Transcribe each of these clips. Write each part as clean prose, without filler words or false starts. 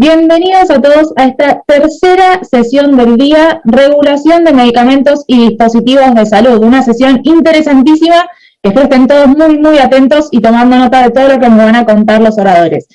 Bienvenidos a todos a esta tercera sesión del día, regulación de medicamentos y dispositivos de salud. Una sesión interesantísima, que estén todos muy atentos y tomando nota de todo lo que nos van a contar los oradores.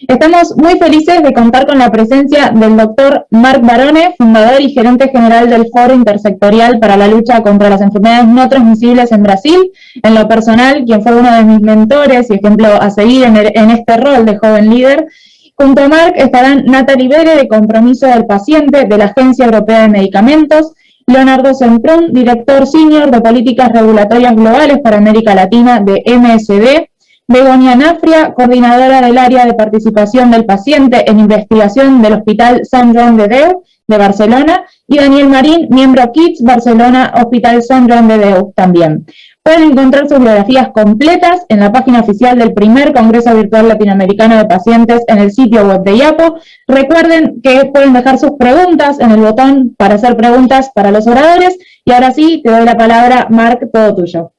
Estamos muy felices de contar con la presencia del doctor Marc Barone, fundador y gerente general del Foro Intersectorial para la Lucha contra las Enfermedades No Transmisibles en Brasil. En lo personal, quien fue uno de mis mentores y ejemplo a seguir en este rol de joven líder. Junto a Marc estarán Natalie Bere, de Compromiso del Paciente, de la Agencia Europea de Medicamentos, Leonardo Semprún, director senior de Políticas Regulatorias Globales para América Latina de MSD, Begoña Nafria, coordinadora del área de participación del paciente en investigación del Hospital Sant Joan de Déu de Barcelona, y Daniel Marín, miembro KIDS Barcelona Hospital Sant Joan de Déu también. Pueden encontrar sus biografías completas en la página oficial del primer Congreso Virtual Latinoamericano de Pacientes en el sitio web de IAPO. Recuerden que pueden dejar sus preguntas en el botón para hacer preguntas para los oradores. Y ahora sí, te doy la palabra, Marc, todo tuyo.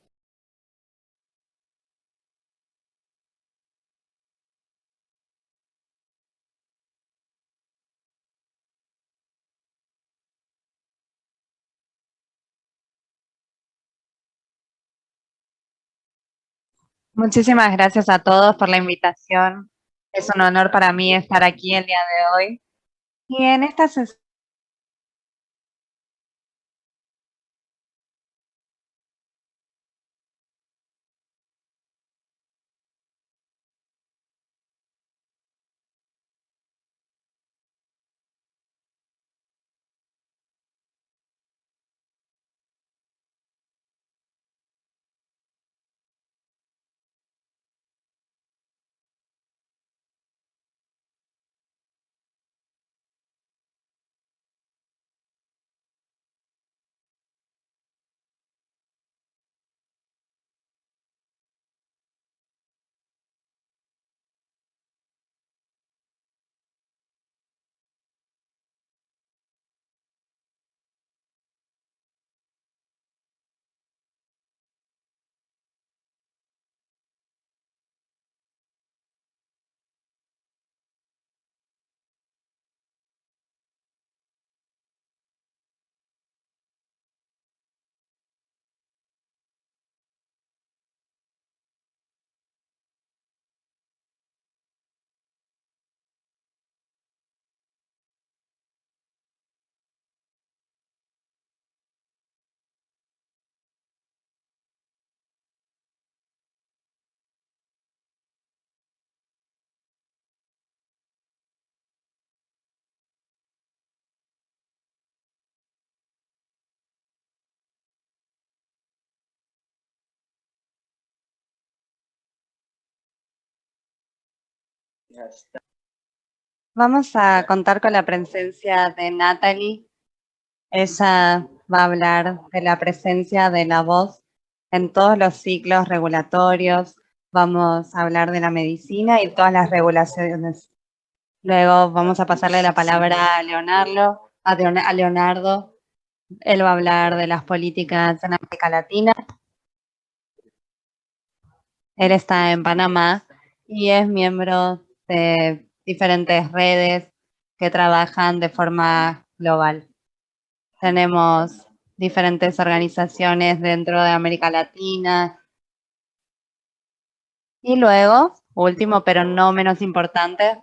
Muchísimas gracias a todos por la invitación. Es un honor para mí estar aquí el día de hoy. Y en esta sesión vamos a contar con la presencia de Natalie. Ella va a hablar de la presencia de la voz en todos los ciclos regulatorios. Vamos a hablar de la medicina y todas las regulaciones. Luego vamos a pasarle la palabra a Leonardo. Él va a hablar de las políticas en América Latina. Él está en Panamá y es miembro de diferentes redes que trabajan de forma global. Tenemos diferentes organizaciones dentro de América Latina. Y luego, último pero no menos importante,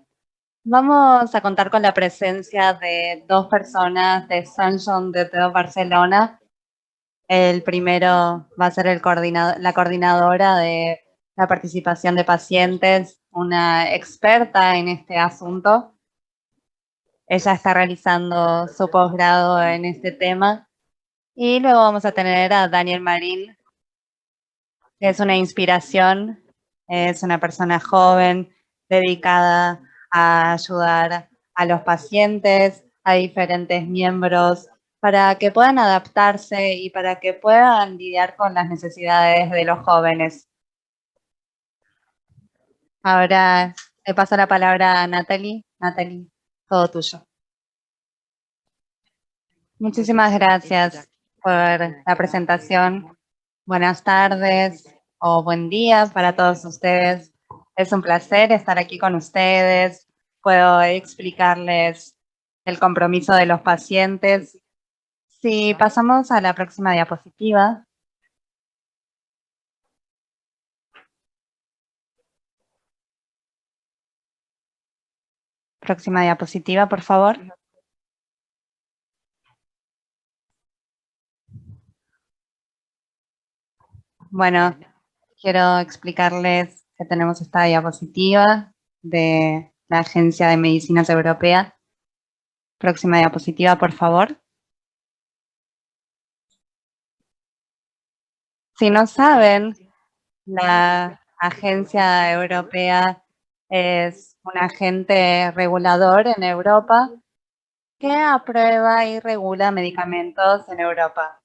vamos a contar con la presencia de dos personas de Sant Joan de Déu Barcelona. El primero va a ser la coordinadora de la participación de pacientes, una experta en este asunto. Ella está realizando su posgrado en este tema. Y luego vamos a tener a Daniel Marín, que es una inspiración, es una persona joven, dedicada a ayudar a los pacientes, a diferentes miembros, para que puedan adaptarse y para que puedan lidiar con las necesidades de los jóvenes. Ahora le paso la palabra a Natalie. Natalie, todo tuyo. Muchísimas gracias por la presentación. Buenas tardes o buen día para todos ustedes. Es un placer estar aquí con ustedes. puedo explicarles el compromiso de los pacientes. Si pasamos a la próxima diapositiva. Próxima diapositiva, por favor. Bueno, quiero explicarles que tenemos esta diapositiva de la Agencia de Medicinas Europea. Próxima diapositiva, por favor. Si no saben, la Agencia Europea es un agente regulador en Europa que aprueba y regula medicamentos en Europa.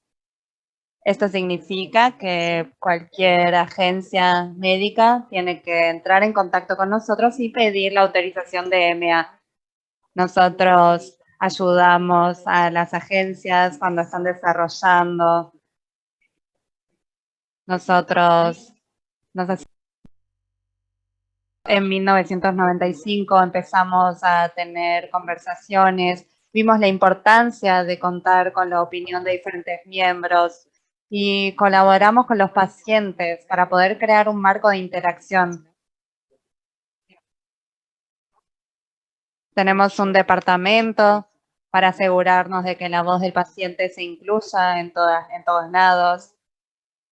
Esto significa que cualquier agencia médica tiene que entrar en contacto con nosotros y pedir la autorización de EMA. Nosotros ayudamos a las agencias cuando están desarrollando. En 1995 empezamos a tener conversaciones, vimos la importancia de contar con la opinión de diferentes miembros y colaboramos con los pacientes para poder crear un marco de interacción. Tenemos un departamento para asegurarnos de que la voz del paciente se incluya en todos lados.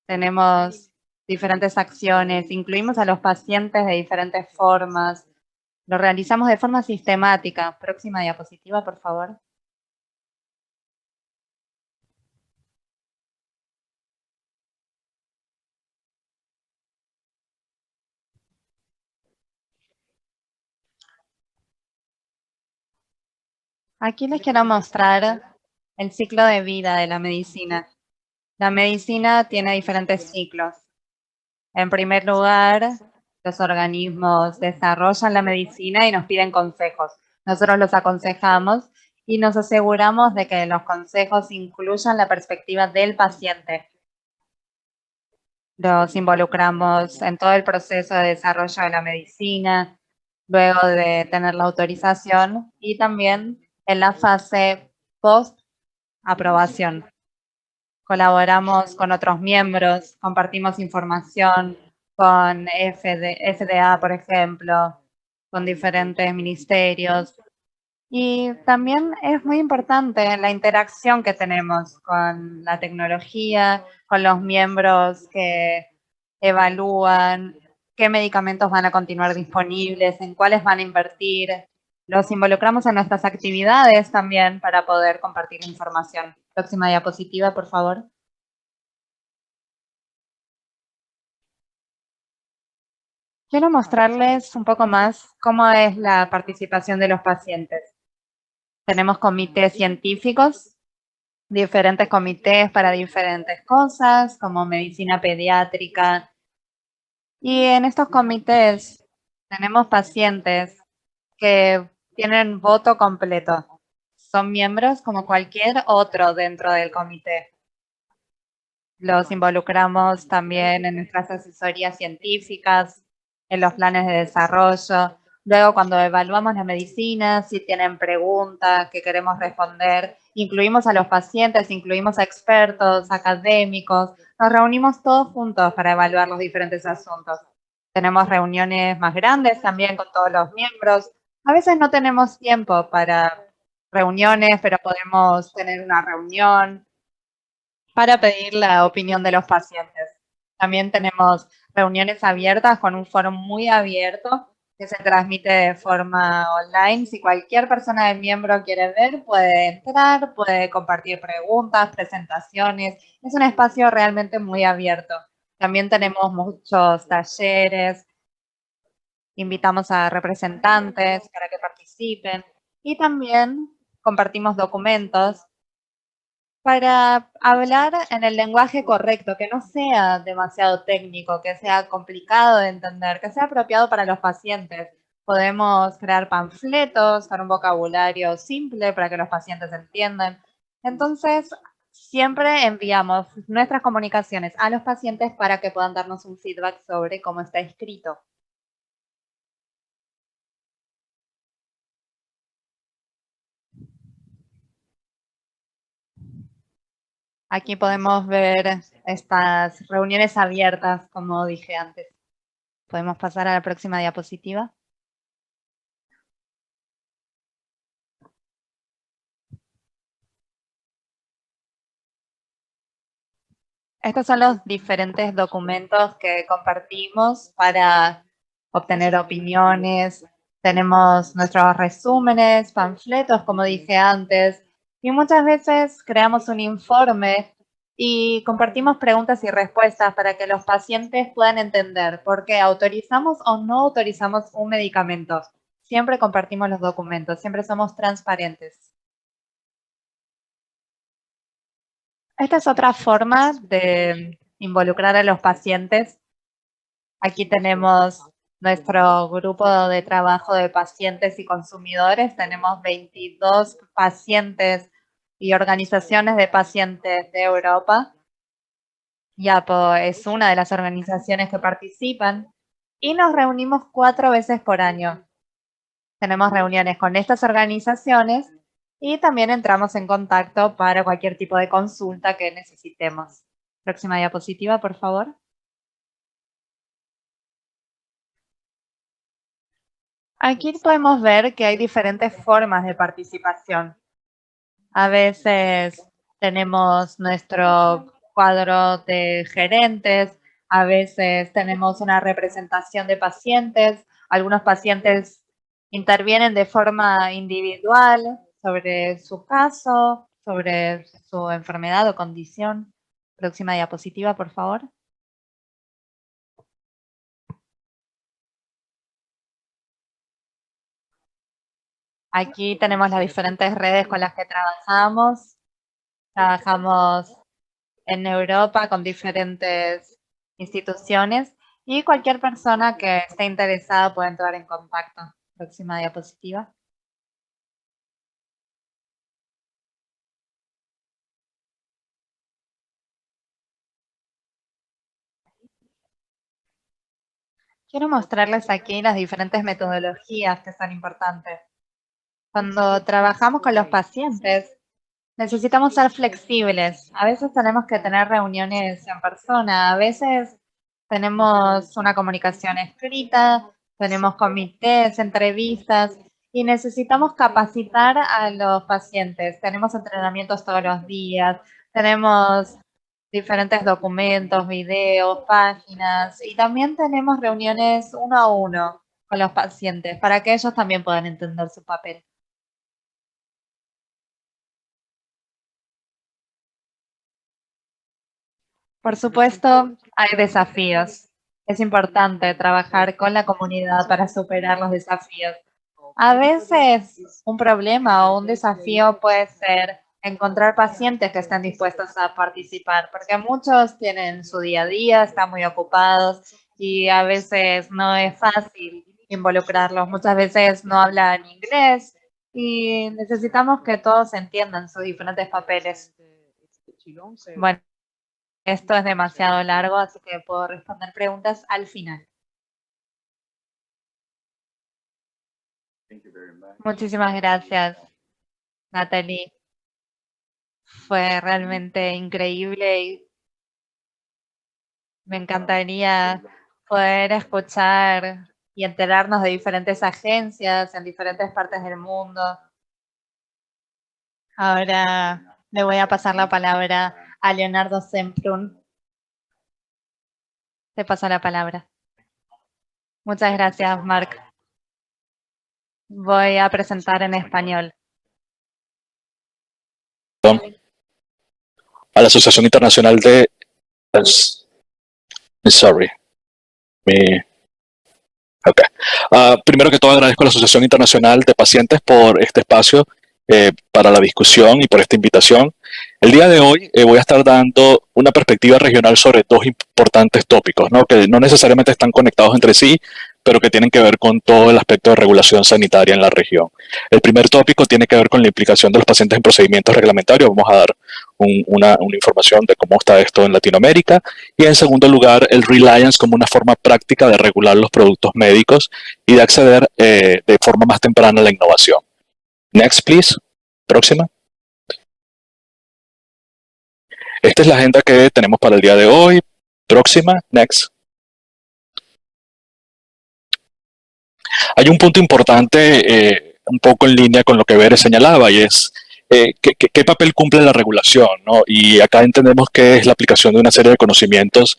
Tenemos diferentes acciones, incluimos a los pacientes de diferentes formas. Lo realizamos de forma sistemática. Próxima diapositiva, por favor. Aquí les quiero mostrar el ciclo de vida de la medicina. La medicina tiene diferentes ciclos. En primer lugar, los organismos desarrollan la medicina y nos piden consejos. Nosotros los aconsejamos y nos aseguramos de que los consejos incluyan la perspectiva del paciente. Los involucramos en todo el proceso de desarrollo de la medicina, luego de tener la autorización y también en la fase post-aprobación. Colaboramos con otros miembros, compartimos información con FDA, por ejemplo, con diferentes ministerios. Y también es muy importante la interacción que tenemos con la tecnología, con los miembros que evalúan qué medicamentos van a continuar disponibles, en cuáles van a invertir. Los involucramos en nuestras actividades también para poder compartir la información. Próxima diapositiva, por favor. Quiero mostrarles un poco más cómo es la participación de los pacientes. Tenemos comités científicos, diferentes comités para diferentes cosas, como medicina pediátrica. Y en estos comités tenemos pacientes que tienen voto completo. Son miembros como cualquier otro dentro del comité. Los involucramos también en nuestras asesorías científicas, en los planes de desarrollo. Luego, cuando evaluamos la medicina, si tienen preguntas que queremos responder, incluimos a los pacientes, incluimos a expertos, académicos. Nos reunimos todos juntos para evaluar los diferentes asuntos. Tenemos reuniones más grandes también con todos los miembros. A veces no tenemos tiempo para reuniones, pero podemos tener una reunión para pedir la opinión de los pacientes. También tenemos reuniones abiertas con un foro muy abierto que se transmite de forma online. Si cualquier persona de miembro quiere ver, puede entrar, puede compartir preguntas, presentaciones. Es un espacio realmente muy abierto. También tenemos muchos talleres, invitamos a representantes para que participen y también compartimos documentos para hablar en el lenguaje correcto, que no sea demasiado técnico, que sea complicado de entender, que sea apropiado para los pacientes. Podemos crear panfletos con un vocabulario simple para que los pacientes entiendan. Entonces, siempre enviamos nuestras comunicaciones a los pacientes para que puedan darnos un feedback sobre cómo está escrito. Aquí podemos ver estas reuniones abiertas, como dije antes. Podemos pasar a la próxima diapositiva. Estos son los diferentes documentos que compartimos para obtener opiniones. Tenemos nuestros resúmenes, panfletos, como dije antes, y muchas veces creamos un informe y compartimos preguntas y respuestas para que los pacientes puedan entender por qué autorizamos o no autorizamos un medicamento. Siempre compartimos los documentos, siempre somos transparentes. Esta es otra forma de involucrar a los pacientes. Aquí tenemos nuestro grupo de trabajo de pacientes y consumidores. Tenemos 22 pacientes y organizaciones de pacientes de Europa. YAPO es una de las organizaciones que participan y nos reunimos 4 veces por año. Tenemos reuniones con estas organizaciones y también entramos en contacto para cualquier tipo de consulta que necesitemos. Próxima diapositiva, por favor. Aquí podemos ver que hay diferentes formas de participación. A veces tenemos nuestro cuadro de gerentes, a veces tenemos una representación de pacientes, algunos pacientes intervienen de forma individual sobre su caso, sobre su enfermedad o condición. Próxima diapositiva, por favor. Aquí tenemos las diferentes redes con las que trabajamos. Trabajamos en Europa con diferentes instituciones y cualquier persona que esté interesada puede entrar en contacto. Próxima diapositiva. Quiero mostrarles aquí las diferentes metodologías que son importantes. Cuando trabajamos con los pacientes, necesitamos ser flexibles. A veces tenemos que tener reuniones en persona, a veces tenemos una comunicación escrita, tenemos comités, entrevistas y necesitamos capacitar a los pacientes. Tenemos entrenamientos todos los días, tenemos diferentes documentos, videos, páginas y también tenemos reuniones uno a uno con los pacientes para que ellos también puedan entender su papel. Por supuesto, hay desafíos. Es importante trabajar con la comunidad para superar los desafíos. A veces un problema o un desafío puede ser encontrar pacientes que estén dispuestos a participar, porque muchos tienen su día a día, están muy ocupados y a veces no es fácil involucrarlos. Muchas veces no hablan inglés y necesitamos que todos entiendan sus diferentes papeles. Bueno, esto es demasiado largo, así que puedo responder preguntas al final. Muchísimas gracias, Natalie. Fue realmente increíble y me encantaría poder escuchar y enterarnos de diferentes agencias en diferentes partes del mundo. Ahora le voy a pasar la palabra a Leonardo Semprún. Te paso la palabra. Muchas gracias, Marc. Voy a presentar en español. A la Asociación Internacional de... Sorry. Okay. Primero que todo agradezco a la Asociación Internacional de Pacientes por este espacio para la discusión y por esta invitación. El día de hoy voy a estar dando una perspectiva regional sobre dos importantes tópicos, ¿no? Que no necesariamente están conectados entre sí, pero que tienen que ver con todo el aspecto de regulación sanitaria en la región. El primer tópico tiene que ver con la implicación de los pacientes en procedimientos reglamentarios. Vamos a dar una información de cómo está esto en Latinoamérica. Y en segundo lugar, el reliance como una forma práctica de regular los productos médicos y de acceder de forma más temprana a la innovación. Next, please. Próxima. Esta es la agenda que tenemos para el día de hoy. Próxima, next. Hay un punto importante, un poco en línea con lo que Bere señalaba, y es ¿qué papel cumple la regulación, ¿no? Y acá entendemos que es la aplicación de una serie de conocimientos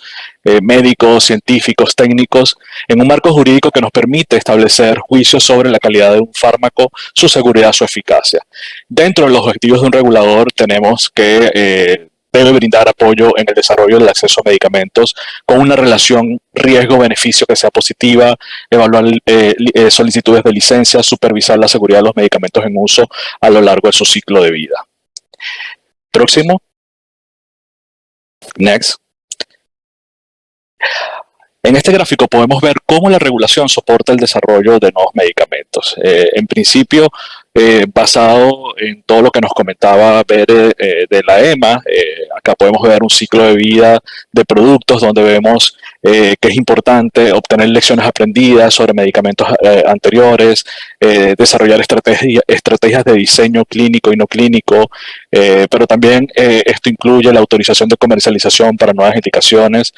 médicos, científicos, técnicos, en un marco jurídico que nos permite establecer juicios sobre la calidad de un fármaco, su seguridad, su eficacia. Dentro de los objetivos de un regulador tenemos que debe brindar apoyo en el desarrollo del acceso a medicamentos con una relación riesgo-beneficio que sea positiva, evaluar solicitudes de licencia, supervisar la seguridad de los medicamentos en uso a lo largo de su ciclo de vida. Próximo. Next. En este gráfico podemos ver cómo la regulación soporta el desarrollo de nuevos medicamentos. En principio, basado en todo lo que nos comentaba Bere de la EMA, acá podemos ver un ciclo de vida de productos donde vemos que es importante obtener lecciones aprendidas sobre medicamentos anteriores, desarrollar estrategias de diseño clínico y no clínico, pero también esto incluye la autorización de comercialización para nuevas indicaciones,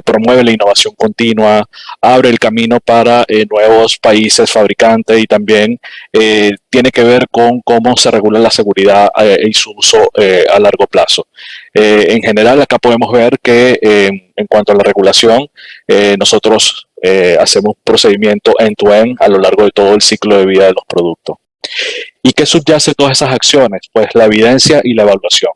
promueve la innovación continua, abre el camino para nuevos países fabricantes y también tiene que ver con cómo se regula la seguridad y su uso a largo plazo. En general, acá podemos ver que en cuanto a la regulación, nosotros hacemos procedimiento end-to-end a lo largo de todo el ciclo de vida de los productos. ¿Y qué subyace todas esas acciones? Pues la evidencia y la evaluación.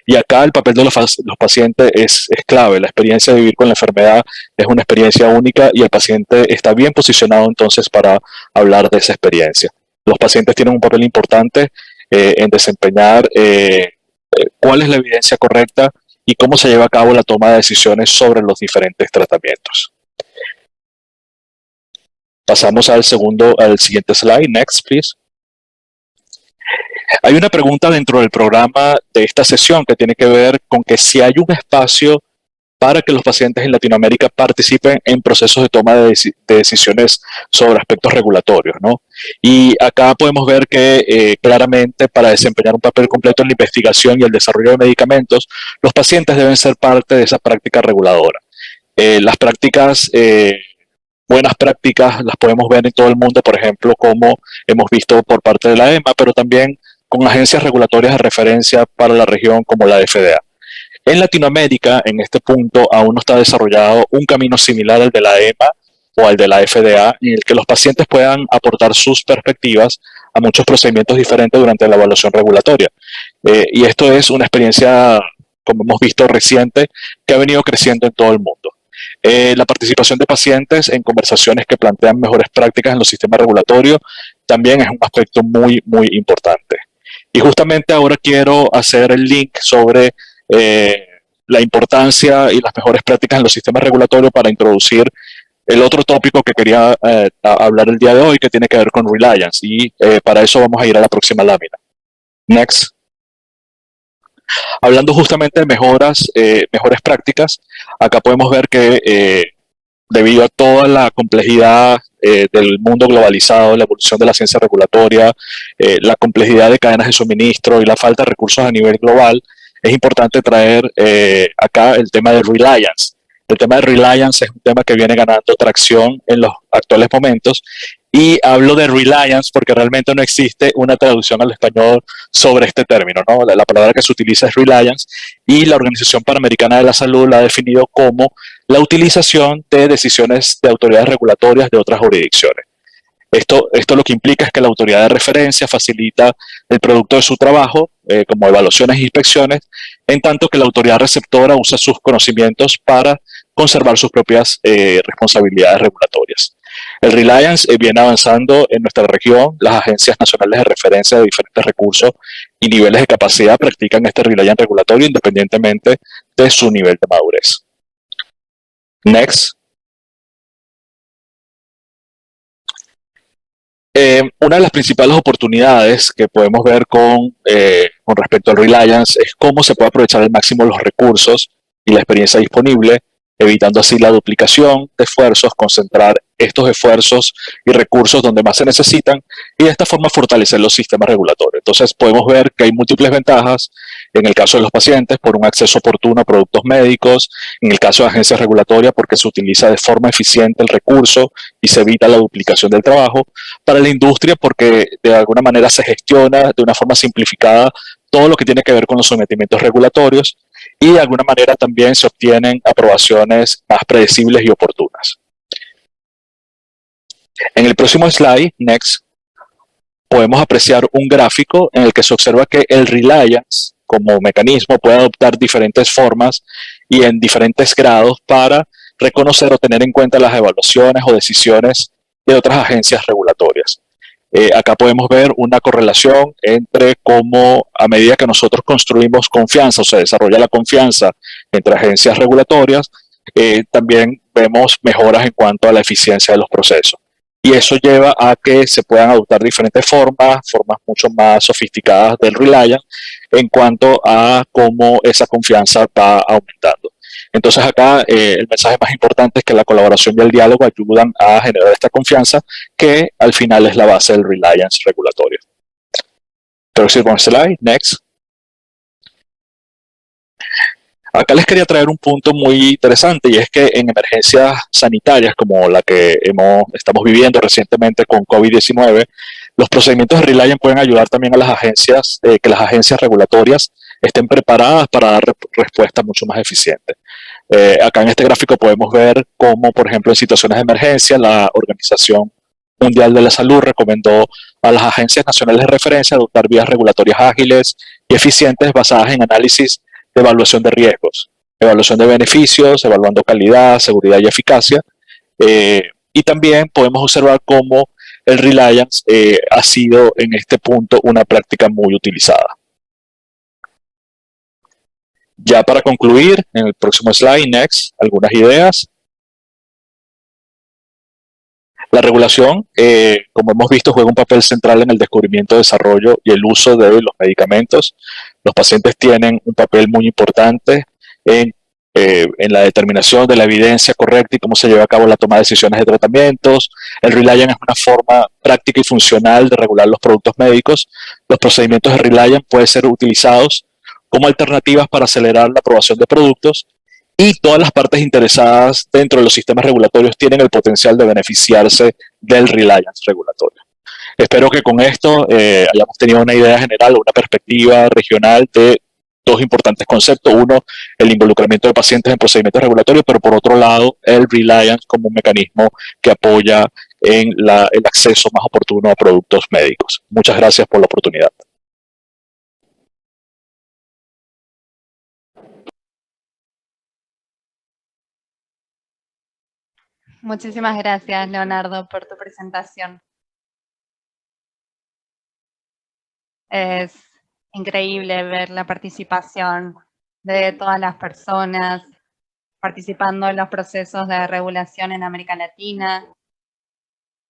Y acá el papel de los pacientes es clave. La experiencia de vivir con la enfermedad es una experiencia única y el paciente está bien posicionado entonces para hablar de esa experiencia. Los pacientes tienen un papel importante en desempeñar cuál es la evidencia correcta y cómo se lleva a cabo la toma de decisiones sobre los diferentes tratamientos. Pasamos al siguiente slide. Next, please. Hay una pregunta dentro del programa de esta sesión que tiene que ver con que si hay un espacio para que los pacientes en Latinoamérica participen en procesos de toma de decisiones sobre aspectos regulatorios, ¿no? Y acá podemos ver que claramente para desempeñar un papel completo en la investigación y el desarrollo de medicamentos, los pacientes deben ser parte de esa práctica reguladora. Las prácticas, buenas prácticas, las podemos ver en todo el mundo, por ejemplo, como hemos visto por parte de la EMA, pero también con agencias regulatorias de referencia para la región como la FDA. En Latinoamérica, en este punto, aún no está desarrollado un camino similar al de la EMA o al de la FDA, en el que los pacientes puedan aportar sus perspectivas a muchos procedimientos diferentes durante la evaluación regulatoria. Y esto es una experiencia, como hemos visto, reciente, que ha venido creciendo en todo el mundo. La participación de pacientes en conversaciones que plantean mejores prácticas en los sistemas regulatorios también es un aspecto muy, muy importante. Y justamente ahora quiero hacer el link sobre la importancia y las mejores prácticas en los sistemas regulatorios para introducir el otro tópico que quería hablar el día de hoy, que tiene que ver con Reliance. Y para eso vamos a ir a la próxima lámina. Next. Hablando justamente de mejores prácticas, acá podemos ver que debido a toda la complejidad del mundo globalizado, la evolución de la ciencia regulatoria, la complejidad de cadenas de suministro y la falta de recursos a nivel global, es importante traer acá el tema de Reliance. El tema de Reliance es un tema que viene ganando tracción en los actuales momentos y hablo de Reliance porque realmente no existe una traducción al español sobre este término, ¿no? La palabra que se utiliza es Reliance y la Organización Panamericana de la Salud la ha definido como la utilización de decisiones de autoridades regulatorias de otras jurisdicciones. Esto lo que implica es que la autoridad de referencia facilita el producto de su trabajo, como evaluaciones e inspecciones, en tanto que la autoridad receptora usa sus conocimientos para conservar sus propias responsabilidades regulatorias. El Reliance viene avanzando en nuestra región. Las agencias nacionales de referencia de diferentes recursos y niveles de capacidad practican este Reliance regulatorio independientemente de su nivel de madurez. Next. Una de las principales oportunidades que podemos ver con respecto al Reliance es cómo se puede aprovechar al máximo los recursos y la experiencia disponible evitando así la duplicación de esfuerzos, concentrar estos esfuerzos y recursos donde más se necesitan y de esta forma fortalecer los sistemas regulatorios. Entonces podemos ver que hay múltiples ventajas en el caso de los pacientes por un acceso oportuno a productos médicos, en el caso de agencias regulatorias porque se utiliza de forma eficiente el recurso y se evita la duplicación del trabajo, para la industria porque de alguna manera se gestiona de una forma simplificada todo lo que tiene que ver con los sometimientos regulatorios y de alguna manera también se obtienen aprobaciones más predecibles y oportunas. En el próximo slide, next, podemos apreciar un gráfico en el que se observa que el Reliance como mecanismo puede adoptar diferentes formas y en diferentes grados para reconocer o tener en cuenta las evaluaciones o decisiones de otras agencias regulatorias. Acá podemos ver una correlación entre cómo a medida que nosotros construimos confianza o se desarrolla la confianza entre agencias regulatorias, también vemos mejoras en cuanto a la eficiencia de los procesos. Y eso lleva a que se puedan adoptar diferentes formas mucho más sofisticadas del Reliance en cuanto a cómo esa confianza va aumentando. Entonces acá el mensaje más importante es que la colaboración y el diálogo ayudan a generar esta confianza que al final es la base del Reliance regulatorio. Próximo slide, next. Acá les quería traer un punto muy interesante y es que en emergencias sanitarias como la que estamos viviendo recientemente con COVID-19, los procedimientos de Reliance pueden ayudar también a las agencias, que las agencias regulatorias estén preparadas para dar respuestas mucho más eficientes. Acá en este gráfico podemos ver cómo, por ejemplo, en situaciones de emergencia, la Organización Mundial de la Salud recomendó a las agencias nacionales de referencia adoptar vías regulatorias ágiles y eficientes basadas en análisis de evaluación de riesgos, evaluación de beneficios, evaluando calidad, seguridad y eficacia. Y también podemos observar cómo el Reliance ha sido en este punto una práctica muy utilizada. Ya para concluir, en el próximo slide, next, algunas ideas. La regulación, como hemos visto, juega un papel central en el descubrimiento, desarrollo y el uso de los medicamentos. Los pacientes tienen un papel muy importante en la determinación de la evidencia correcta y cómo se lleva a cabo la toma de decisiones de tratamientos. El Reliance es una forma práctica y funcional de regular los productos médicos. Los procedimientos de Reliance pueden ser utilizados como alternativas para acelerar la aprobación de productos y todas las partes interesadas dentro de los sistemas regulatorios tienen el potencial de beneficiarse del Reliance regulatorio. Espero que con esto hayamos tenido una idea general, una perspectiva regional de dos importantes conceptos. Uno, el involucramiento de pacientes en procedimientos regulatorios, pero por otro lado, el Reliance como un mecanismo que apoya en el acceso más oportuno a productos médicos. Muchas gracias por la oportunidad. Muchísimas gracias, Leonardo, por tu presentación. Es increíble ver la participación de todas las personas participando en los procesos de regulación en América Latina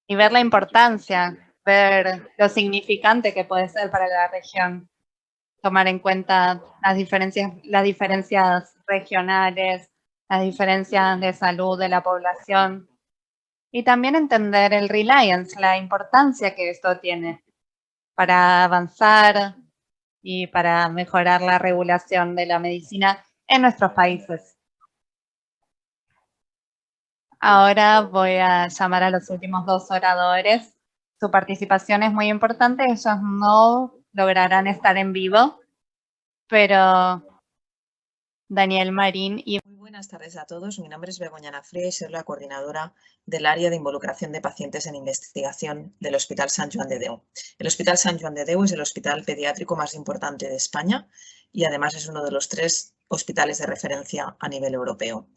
y ver la importancia, ver lo significante que puede ser para la región, tomar en cuenta las diferencias regionales, las diferencias de salud de la población y también entender el Reliance, la importancia que esto tiene para avanzar y para mejorar la regulación de la medicina en nuestros países. Ahora voy a llamar a los últimos dos oradores. Su participación es muy importante, ellos no lograrán estar en vivo, pero Daniel Marín y... Muy buenas tardes a todos, mi nombre es Begoña Nafría y soy la coordinadora del área de involucración de pacientes en investigación del Hospital Sant Joan de Déu. El Hospital Sant Joan de Déu es el hospital pediátrico más importante de España y además es uno de los 3 hospitales de referencia a nivel europeo.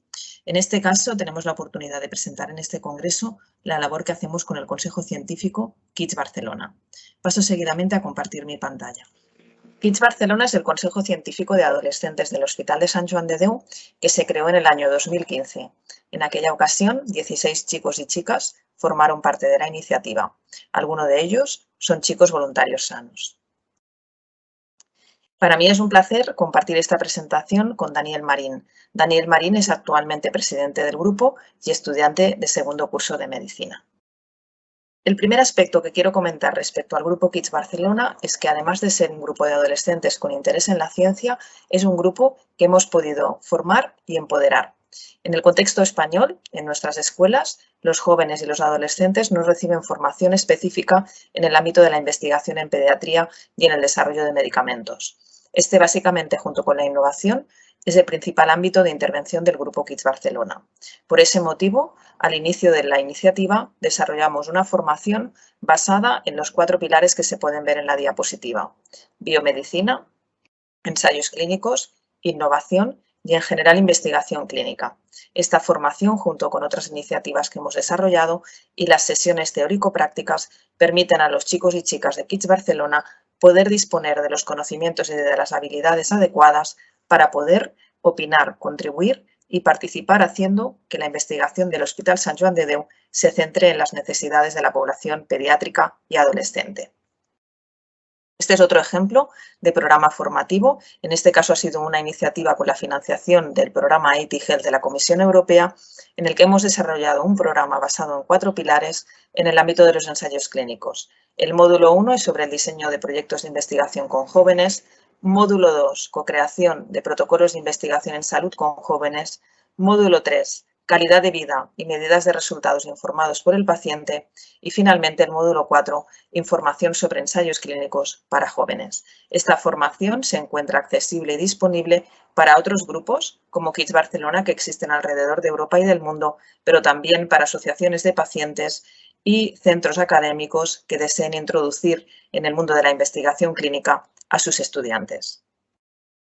En este caso tenemos la oportunidad de presentar en este congreso la labor que hacemos con el Consejo Científico Kids Barcelona. Paso seguidamente a compartir mi pantalla. Kids Barcelona es el Consejo Científico de Adolescentes del Hospital de Sant Joan de Déu que se creó en el año 2015. En aquella ocasión, 16 chicos y chicas formaron parte de la iniciativa. Algunos de ellos son chicos voluntarios sanos. Para mí es un placer compartir esta presentación con Daniel Marín. Daniel Marín es actualmente presidente del grupo y estudiante de segundo curso de medicina. El primer aspecto que quiero comentar respecto al Grupo Kids Barcelona es que, además de ser un grupo de adolescentes con interés en la ciencia, es un grupo que hemos podido formar y empoderar. En el contexto español, en nuestras escuelas, los jóvenes y los adolescentes no reciben formación específica en el ámbito de la investigación en pediatría y en el desarrollo de medicamentos. Este, básicamente, junto con la innovación, es el principal ámbito de intervención del Grupo Kids Barcelona. Por ese motivo, al inicio de la iniciativa, desarrollamos una formación basada en los 4 pilares que se pueden ver en la diapositiva: biomedicina, ensayos clínicos, innovación y, en general, investigación clínica. Esta formación, junto con otras iniciativas que hemos desarrollado y las sesiones teórico-prácticas, permiten a los chicos y chicas de Kids Barcelona poder disponer de los conocimientos y de las habilidades adecuadas para poder opinar, contribuir y participar, haciendo que la investigación del Hospital Sant Joan de Déu se centre en las necesidades de la población pediátrica y adolescente. Este es otro ejemplo de programa formativo. En este caso ha sido una iniciativa con la financiación del programa IT Health de la Comisión Europea, en el que hemos desarrollado un programa basado en 4 pilares en el ámbito de los ensayos clínicos. El módulo 1 es sobre el diseño de proyectos de investigación con jóvenes. Módulo 2, co-creación de protocolos de investigación en salud con jóvenes. Módulo 3, calidad de vida y medidas de resultados informados por el paciente. Y finalmente el módulo 4, información sobre ensayos clínicos para jóvenes. Esta formación se encuentra accesible y disponible para otros grupos como Kids Barcelona, que existen alrededor de Europa y del mundo, pero también para asociaciones de pacientes y centros académicos que deseen introducir en el mundo de la investigación clínica a sus estudiantes.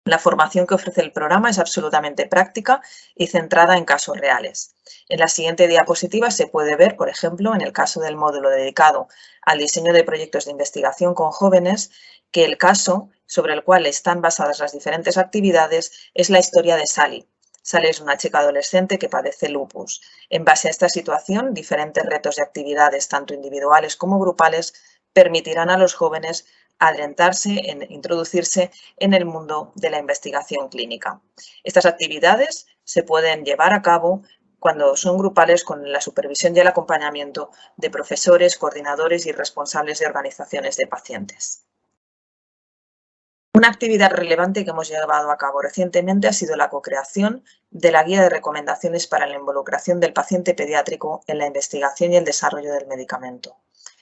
La formación que ofrece el programa es absolutamente práctica y centrada en casos reales. En la siguiente diapositiva se puede ver, por ejemplo, en el caso del módulo dedicado al diseño de proyectos de investigación con jóvenes, que el caso sobre el cual están basadas las diferentes actividades es la historia de Sally. Sally es una chica adolescente que padece lupus. En base a esta situación, diferentes retos y actividades, tanto individuales como grupales, permitirán a los jóvenes adentrarse, introducirse en el mundo de la investigación clínica. Estas actividades se pueden llevar a cabo cuando son grupales, con la supervisión y el acompañamiento de profesores, coordinadores y responsables de organizaciones de pacientes. Una actividad relevante que hemos llevado a cabo recientemente ha sido la co-creación de la guía de recomendaciones para la involucración del paciente pediátrico en la investigación y el desarrollo del medicamento.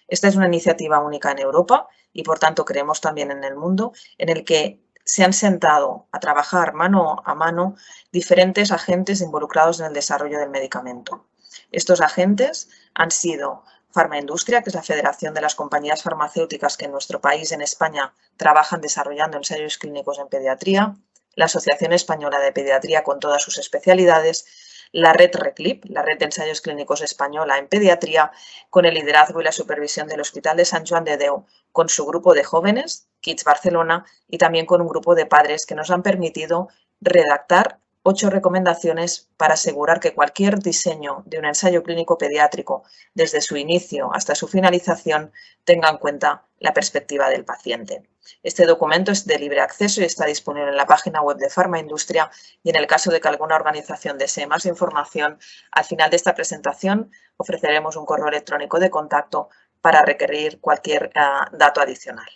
Esta es una iniciativa única en Europa y, por tanto, creemos también en el mundo, en el que se han sentado a trabajar mano a mano diferentes agentes involucrados en el desarrollo del medicamento. Estos agentes han sido Farmaindustria, que es la federación de las compañías farmacéuticas que en nuestro país, en España, trabajan desarrollando ensayos clínicos en pediatría, la Asociación Española de Pediatría con todas sus especialidades, la red RECLIP, la Red de Ensayos Clínicos Española en Pediatría, con el liderazgo y la supervisión del Hospital de Sant Joan de Déu, con su grupo de jóvenes, Kids Barcelona, y también con un grupo de padres que nos han permitido redactar 8 recomendaciones para asegurar que cualquier diseño de un ensayo clínico pediátrico, desde su inicio hasta su finalización, tenga en cuenta la perspectiva del paciente. Este documento es de libre acceso y está disponible en la página web de Farmaindustria, y en el caso de que alguna organización desee más información, al final de esta presentación ofreceremos un correo electrónico de contacto para requerir cualquier dato adicional.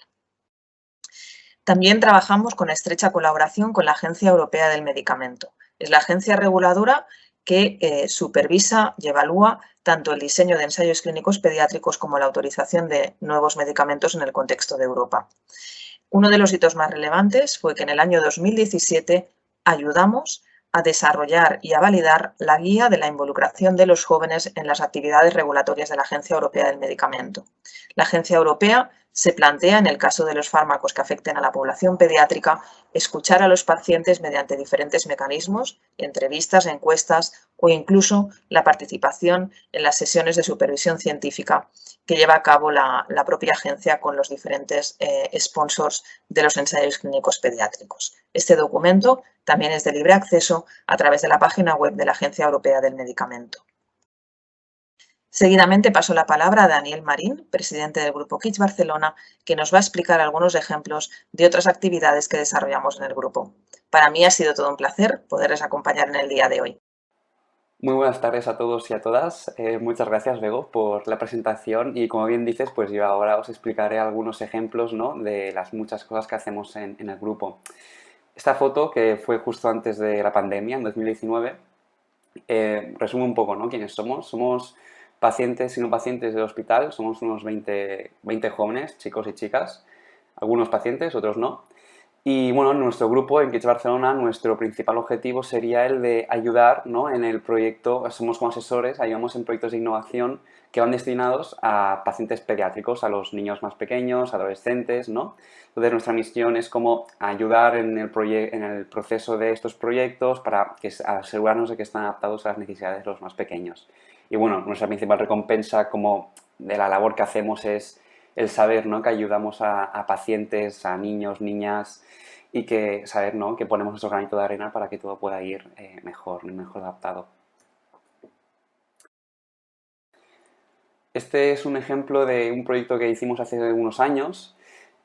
También trabajamos con estrecha colaboración con la Agencia Europea del Medicamento. Es la agencia reguladora que supervisa y evalúa tanto el diseño de ensayos clínicos pediátricos como la autorización de nuevos medicamentos en el contexto de Europa. Uno de los hitos más relevantes fue que en el año 2017 ayudamos a desarrollar y a validar la guía de la involucración de los jóvenes en las actividades regulatorias de la Agencia Europea del Medicamento. La Agencia Europea se plantea, en el caso de los fármacos que afecten a la población pediátrica, escuchar a los pacientes mediante diferentes mecanismos, entrevistas, encuestas o incluso la participación en las sesiones de supervisión científica que lleva a cabo la propia agencia con los diferentes sponsors de los ensayos clínicos pediátricos. Este documento también es de libre acceso a través de la página web de la Agencia Europea del Medicamento. Seguidamente paso la palabra a Daniel Marín, presidente del Grupo Kids Barcelona, que nos va a explicar algunos ejemplos de otras actividades que desarrollamos en el grupo. Para mí ha sido todo un placer poderles acompañar en el día de hoy. Muy buenas tardes a todos y a todas. Muchas gracias, Bego, por la presentación y como bien dices, pues yo ahora os explicaré algunos ejemplos, ¿no?, de las muchas cosas que hacemos en el grupo. Esta foto, que fue justo antes de la pandemia, en 2019, resume un poco, ¿no?, quiénes somos. Somos pacientes y no pacientes del hospital, somos unos 20 jóvenes, chicos y chicas, algunos pacientes, otros no. Y bueno, en nuestro grupo, en Kids Barcelona, nuestro principal objetivo sería el de ayudar, ¿no?, en el proyecto, somos como asesores, ayudamos en proyectos de innovación que van destinados a pacientes pediátricos, a los niños más pequeños, adolescentes, ¿no? Entonces nuestra misión es como ayudar en el proceso de estos proyectos para asegurarnos de que están adaptados a las necesidades de los más pequeños. Y bueno, nuestra principal recompensa como de la labor que hacemos es el saber, ¿no?, que ayudamos a pacientes, a niños, niñas y que saber, ¿no?, que ponemos nuestro granito de arena para que todo pueda ir mejor adaptado. Este es un ejemplo de un proyecto que hicimos hace unos años.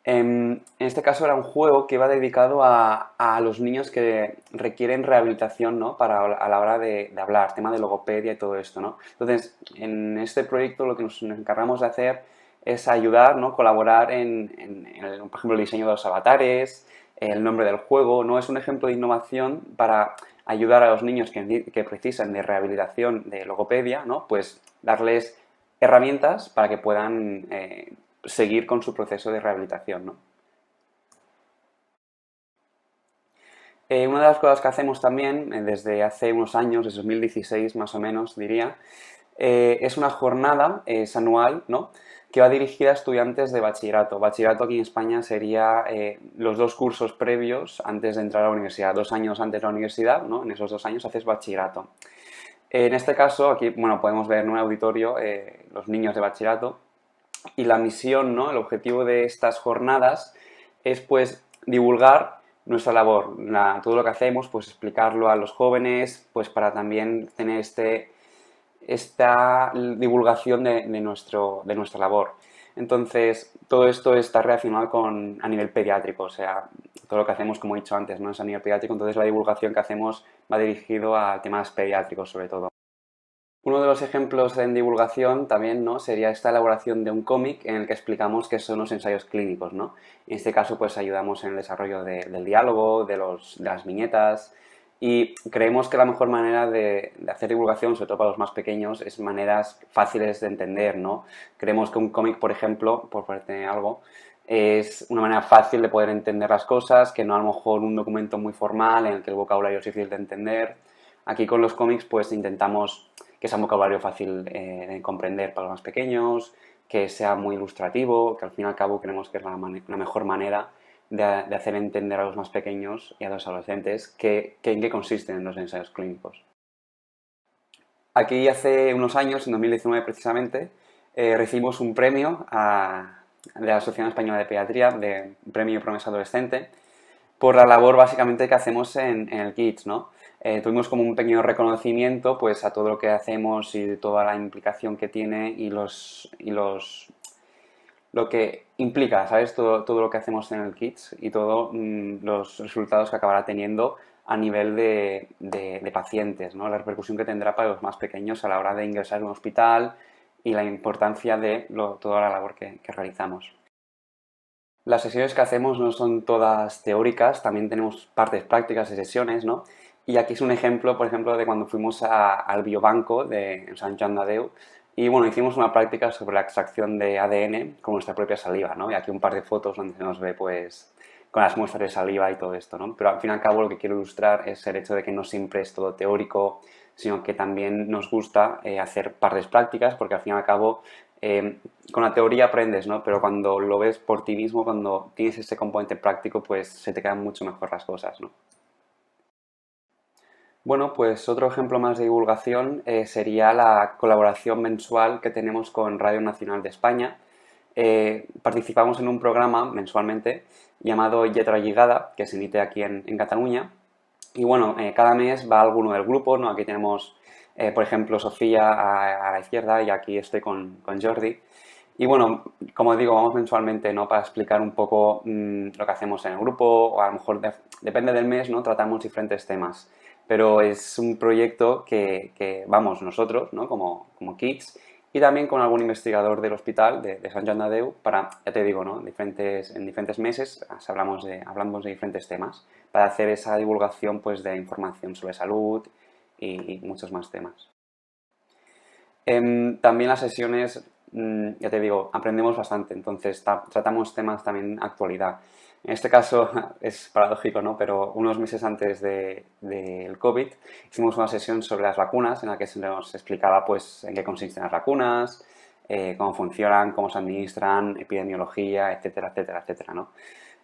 En este caso era un juego que iba dedicado a los niños que requieren rehabilitación, ¿no?, a la hora de hablar, tema de logopedia y todo esto, ¿no? Entonces, en este proyecto lo que nos encargamos de hacer es ayudar, ¿no?, colaborar por ejemplo, el diseño de los avatares, el nombre del juego, ¿no? Es un ejemplo de innovación para ayudar a los niños que precisan de rehabilitación de logopedia, ¿no?, pues darles herramientas para que puedan seguir con su proceso de rehabilitación, ¿no? Una de las cosas que hacemos también desde hace unos años, desde 2016 más o menos diría, es una jornada, es anual, ¿no?, que va dirigida a estudiantes de bachillerato. Bachillerato aquí en España sería los 2 cursos previos antes de entrar a la universidad, 2 años antes de la universidad, ¿no?, en esos 2 años haces bachillerato. En este caso, aquí, bueno, podemos ver en un auditorio los niños de bachillerato y la misión, ¿no?, el objetivo de estas jornadas es, pues, divulgar nuestra labor, todo lo que hacemos, pues explicarlo a los jóvenes, pues para también tener esta divulgación de nuestra labor. Entonces, todo esto está relacionado a nivel pediátrico, o sea, todo lo que hacemos, como he dicho antes, ¿no?, es a nivel pediátrico, entonces la divulgación que hacemos va dirigido a temas pediátricos sobre todo. Uno de los ejemplos en divulgación también, ¿no?, sería esta elaboración de un cómic en el que explicamos qué son los ensayos clínicos, ¿no? En este caso, pues ayudamos en el desarrollo del diálogo, de las viñetas y creemos que la mejor manera de hacer divulgación, sobre todo para los más pequeños, es maneras fáciles de entender, ¿no? Creemos que un cómic, por ejemplo, por ponerte algo, es una manera fácil de poder entender las cosas, que no a lo mejor un documento muy formal en el que el vocabulario es difícil de entender. Aquí con los cómics pues intentamos que sea un vocabulario fácil de comprender para los más pequeños, que sea muy ilustrativo, que al fin y al cabo creemos que es la mejor manera de hacer entender a los más pequeños y a los adolescentes en qué consisten los ensayos clínicos. Aquí hace unos años, en 2019 precisamente, recibimos un premio de la Asociación Española de Pediatría, de Premio Promesa Adolescente, por la labor básicamente que hacemos en el Kids, ¿no? Tuvimos como un pequeño reconocimiento pues a todo lo que hacemos y toda la implicación que tiene y lo que implica, ¿sabes? Todo lo que hacemos en el Kids y todos los resultados que acabará teniendo a nivel de pacientes, ¿no? La repercusión que tendrá para los más pequeños a la hora de ingresar a un hospital y la importancia de toda la labor que realizamos. Las sesiones que hacemos no son todas teóricas, también tenemos partes prácticas de sesiones, ¿no? Y aquí es un ejemplo, por ejemplo, de cuando fuimos al biobanco de Sant Joan de Déu y, bueno, hicimos una práctica sobre la extracción de ADN con nuestra propia saliva, ¿no? Y aquí un par de fotos donde se nos ve, pues, con las muestras de saliva y todo esto, ¿no? Pero al fin y al cabo lo que quiero ilustrar es el hecho de que no siempre es todo teórico, sino que también nos gusta hacer partes prácticas porque al fin y al cabo con la teoría aprendes, ¿no? Pero cuando lo ves por ti mismo, cuando tienes este componente práctico, pues se te quedan mucho mejor las cosas, ¿no? Bueno, pues otro ejemplo más de divulgación sería la colaboración mensual que tenemos con Radio Nacional de España. Participamos en un programa mensualmente llamado Lletra Lligada, que se emite aquí en Cataluña. Y bueno, cada mes va alguno del grupo, ¿no? Aquí tenemos Por ejemplo, Sofía a la izquierda y aquí estoy con Jordi. Y bueno, como digo, vamos mensualmente, ¿no? Para explicar un poco lo que hacemos en el grupo, o a lo mejor depende del mes, ¿no? Tratamos diferentes temas. Pero es un proyecto que vamos nosotros, ¿no? Como Kids, y también con algún investigador del hospital de Sant Joan de Déu para, ya te digo, ¿no? En diferentes meses hablamos de diferentes temas para hacer esa divulgación pues, de información sobre salud y muchos más temas. También las sesiones, ya te digo, aprendemos bastante, entonces tratamos temas también actualidad. En este caso es paradójico, ¿no? Pero unos meses antes del COVID hicimos una sesión sobre las vacunas en la que se nos explicaba pues, en qué consisten las vacunas, cómo funcionan, cómo se administran, epidemiología, etcétera, etcétera, etcétera, ¿no?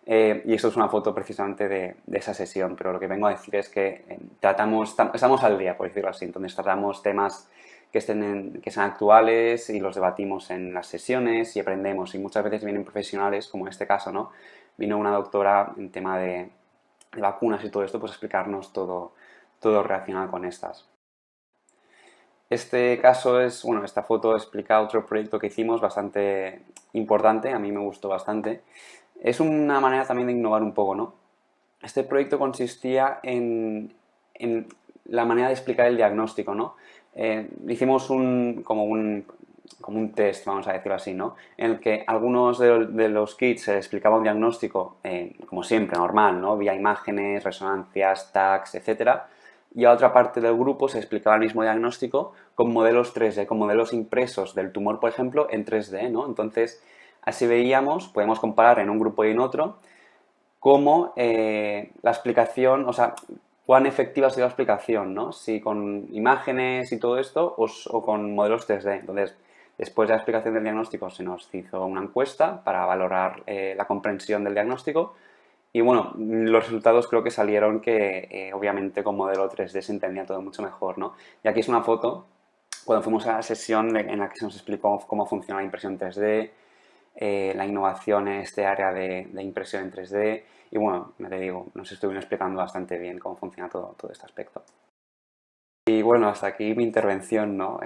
Y esto es una foto precisamente de esa sesión, pero lo que vengo a decir es que estamos al día, por decirlo así, entonces tratamos temas que sean actuales y los debatimos en las sesiones y aprendemos. Y muchas veces vienen profesionales, como en este caso, ¿no? Vino una doctora en tema de vacunas y todo esto, pues explicarnos todo relacionado con estas. Este caso es, bueno, esta foto explica otro proyecto que hicimos bastante importante, a mí me gustó bastante. Es una manera también de innovar un poco, ¿no? Este proyecto consistía en la manera de explicar el diagnóstico, ¿no? Hicimos como un test, vamos a decirlo así, ¿no? En el que algunos de los kits se explicaba un diagnóstico, como siempre, normal, ¿no? Vía imágenes, resonancias, tags, etcétera. Y a otra parte del grupo se explicaba el mismo diagnóstico con modelos 3D, con modelos impresos del tumor, por ejemplo, en 3D, ¿no? Entonces, así podemos comparar en un grupo y en otro, cómo la explicación, o sea, cuán efectiva ha sido la explicación, ¿no? Si con imágenes y todo esto o con modelos 3D. Entonces, después de la explicación del diagnóstico se nos hizo una encuesta para valorar la comprensión del diagnóstico y bueno, los resultados creo que salieron que obviamente con modelo 3D se entendía todo mucho mejor, ¿no? Y aquí es una foto cuando fuimos a la sesión en la que se nos explicó cómo funciona la impresión 3D, la innovación en este área de impresión en 3D y bueno, ya te digo, nos estuvieron explicando bastante bien cómo funciona todo este aspecto. Y bueno, hasta aquí mi intervención, ¿no?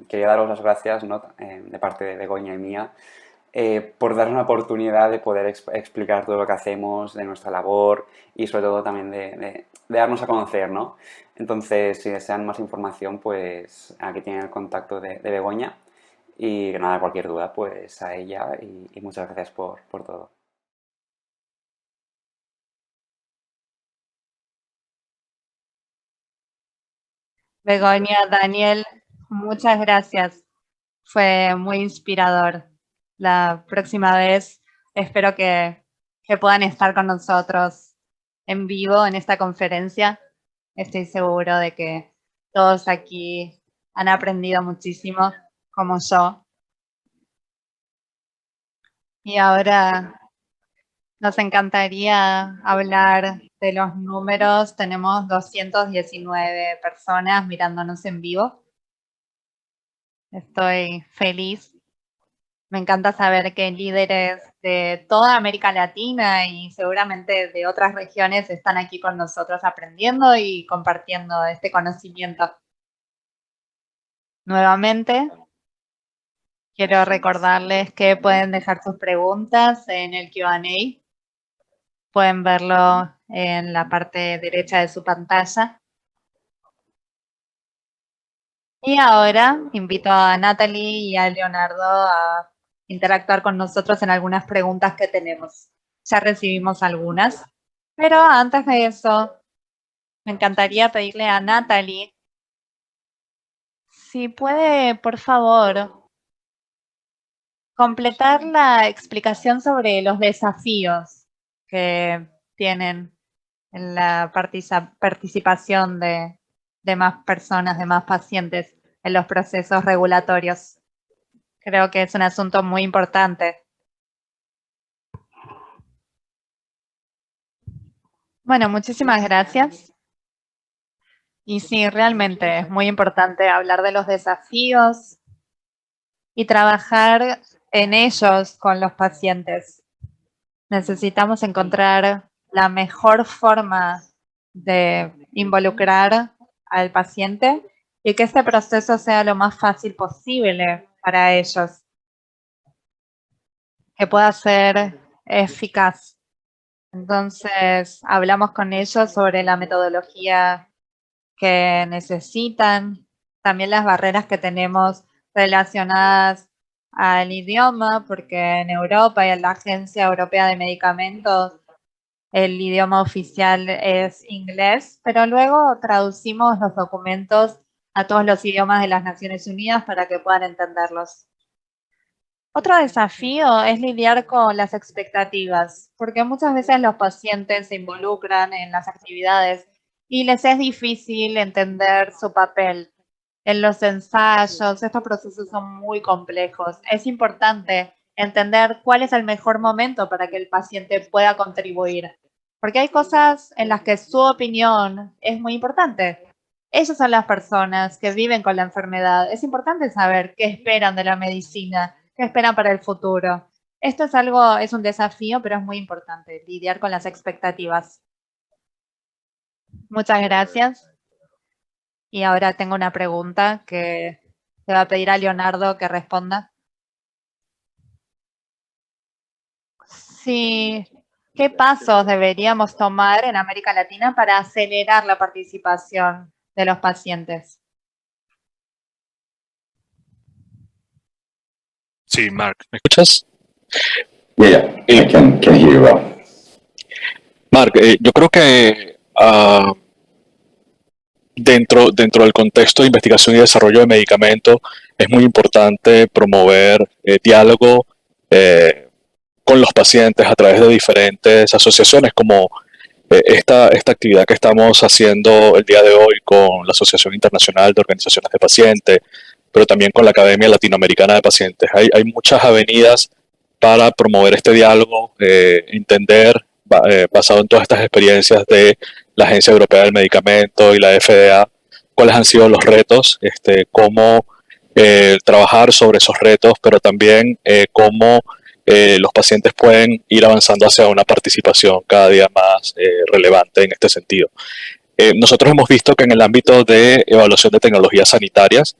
Quería daros las gracias, ¿no? De parte de Begoña y mía por dar una oportunidad de poder explicar todo lo que hacemos, de nuestra labor y sobre todo también de darnos a conocer, ¿no? Entonces, si desean más información, pues aquí tienen el contacto de Begoña y nada, cualquier duda, pues a ella y muchas gracias por todo. Begoña, Daniel, muchas gracias. Fue muy inspirador. La próxima vez espero que puedan estar con nosotros en vivo en esta conferencia. Estoy seguro de que todos aquí han aprendido muchísimo, como yo. Y ahora nos encantaría hablar de los números. Tenemos 219 personas mirándonos en vivo. Estoy feliz. Me encanta saber que líderes de toda América Latina y seguramente de otras regiones están aquí con nosotros aprendiendo y compartiendo este conocimiento. Nuevamente, quiero recordarles que pueden dejar sus preguntas en el Q&A. Pueden verlo en la parte derecha de su pantalla. Y ahora invito a Natalie y a Leonardo a interactuar con nosotros en algunas preguntas que tenemos. Ya recibimos algunas, pero antes de eso, me encantaría pedirle a Natalie si puede, por favor, completar la explicación sobre los desafíos que tienen en la participación de más personas, de más pacientes en los procesos regulatorios. Creo que es un asunto muy importante. Bueno, muchísimas gracias. Y sí, realmente es muy importante hablar de los desafíos y trabajar en ellos con los pacientes. Necesitamos encontrar la mejor forma de involucrar al paciente y que este proceso sea lo más fácil posible para ellos, que pueda ser eficaz. Entonces, hablamos con ellos sobre la metodología que necesitan, también las barreras que tenemos relacionadas al idioma, porque en Europa y en la Agencia Europea de Medicamentos el idioma oficial es inglés, pero luego traducimos los documentos a todos los idiomas de las Naciones Unidas para que puedan entenderlos. Otro desafío es lidiar con las expectativas, porque muchas veces los pacientes se involucran en las actividades y les es difícil entender su papel. En los ensayos, estos procesos son muy complejos. Es importante entender cuál es el mejor momento para que el paciente pueda contribuir, porque hay cosas en las que su opinión es muy importante. Ellos son las personas que viven con la enfermedad. Es importante saber qué esperan de la medicina, qué esperan para el futuro. Esto es un desafío, pero es muy importante, lidiar con las expectativas. Muchas gracias. Y ahora tengo una pregunta que le va a pedir a Leonardo que responda. Sí, ¿qué pasos deberíamos tomar en América Latina para acelerar la participación de los pacientes? Sí, Mark, ¿me escuchas? Yeah, I can hear you well. Mark, yo creo que dentro del contexto de investigación y desarrollo de medicamentos es muy importante promover diálogo con los pacientes a través de diferentes asociaciones como esta actividad que estamos haciendo el día de hoy con la Asociación Internacional de Organizaciones de Pacientes, pero también con la Academia Latinoamericana de Pacientes. Hay muchas avenidas para promover este diálogo, entender, basado en todas estas experiencias de la Agencia Europea del Medicamento y la FDA, cuáles han sido los retos, cómo trabajar sobre esos retos, pero también cómo los pacientes pueden ir avanzando hacia una participación cada día más relevante en este sentido. Nosotros hemos visto que en el ámbito de evaluación de tecnologías sanitarias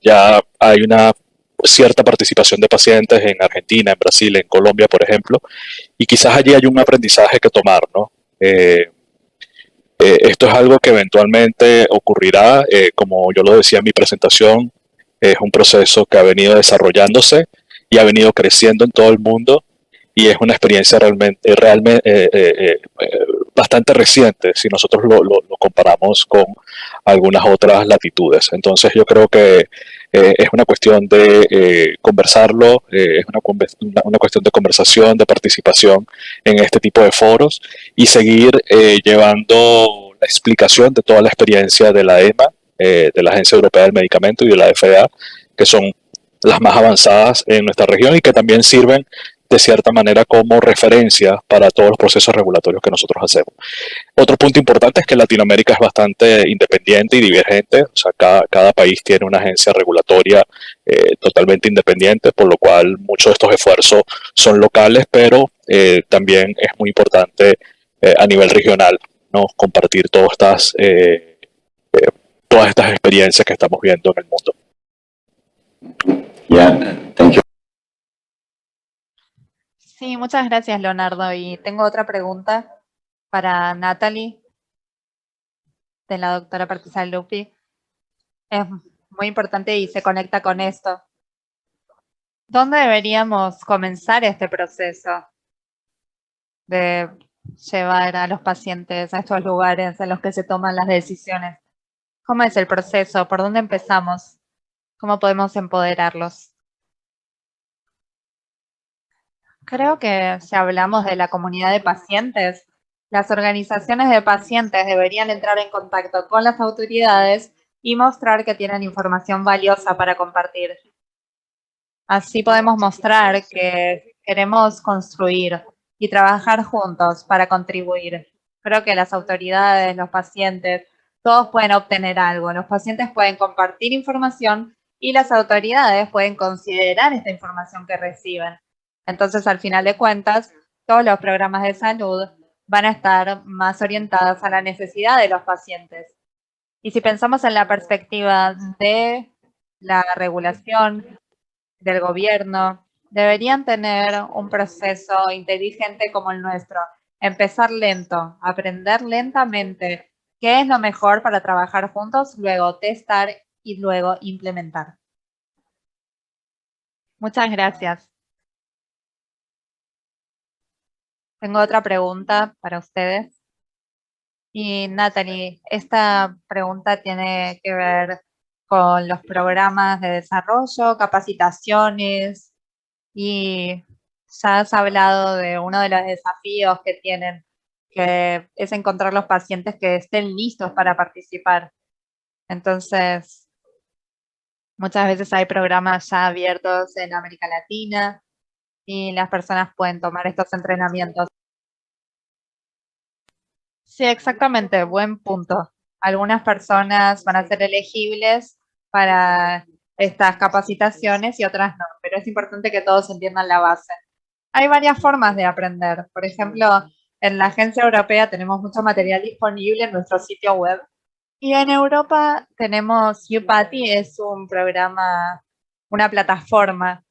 ya hay una cierta participación de pacientes en Argentina, en Brasil, en Colombia, por ejemplo, y quizás allí hay un aprendizaje que tomar, ¿no? Esto es algo que eventualmente ocurrirá, como yo lo decía en mi presentación, es un proceso que ha venido desarrollándose y ha venido creciendo en todo el mundo y es una experiencia realmente bastante reciente si nosotros lo comparamos con algunas otras latitudes. Entonces yo creo que es una cuestión de conversarlo, es una cuestión de conversación, de participación en este tipo de foros y seguir llevando la explicación de toda la experiencia de la EMA, de la Agencia Europea del Medicamento y de la FDA, que son las más avanzadas en nuestra región y que también sirven de cierta manera como referencia para todos los procesos regulatorios que nosotros hacemos. Otro punto importante es que Latinoamérica es bastante independiente y divergente, o sea, cada país tiene una agencia regulatoria totalmente independiente, por lo cual muchos de estos esfuerzos son locales, pero también es muy importante a nivel regional, ¿no? Compartir todas estas experiencias que estamos viendo en el mundo. Yeah, thank you. Sí, muchas gracias, Leonardo. Y tengo otra pregunta para Natalie, de la doctora Partizal-Lupi. Es muy importante y se conecta con esto. ¿Dónde deberíamos comenzar este proceso de llevar a los pacientes a estos lugares en los que se toman las decisiones? ¿Cómo es el proceso? ¿Por dónde empezamos? ¿Cómo podemos empoderarlos? Creo que si hablamos de la comunidad de pacientes, las organizaciones de pacientes deberían entrar en contacto con las autoridades y mostrar que tienen información valiosa para compartir. Así podemos mostrar que queremos construir y trabajar juntos para contribuir. Creo que las autoridades, los pacientes, todos pueden obtener algo. Los pacientes pueden compartir información y las autoridades pueden considerar esta información que reciben. Entonces, al final de cuentas, todos los programas de salud van a estar más orientados a la necesidad de los pacientes. Y si pensamos en la perspectiva de la regulación del gobierno, deberían tener un proceso inteligente como el nuestro. Empezar lento, aprender lentamente qué es lo mejor para trabajar juntos, luego testar y luego implementar. Muchas gracias. Tengo otra pregunta para ustedes. Y Natalie, esta pregunta tiene que ver con los programas de desarrollo, capacitaciones, y ya has hablado de uno de los desafíos que tienen, que es encontrar los pacientes que estén listos para participar. Entonces, muchas veces hay programas ya abiertos en América Latina y las personas pueden tomar estos entrenamientos. Sí, exactamente, buen punto. Algunas personas van a ser elegibles para estas capacitaciones y otras no, pero es importante que todos entiendan la base. Hay varias formas de aprender. Por ejemplo, en la Agencia Europea tenemos mucho material disponible en nuestro sitio web. Y en Europa tenemos UPATI, es un programa, una plataforma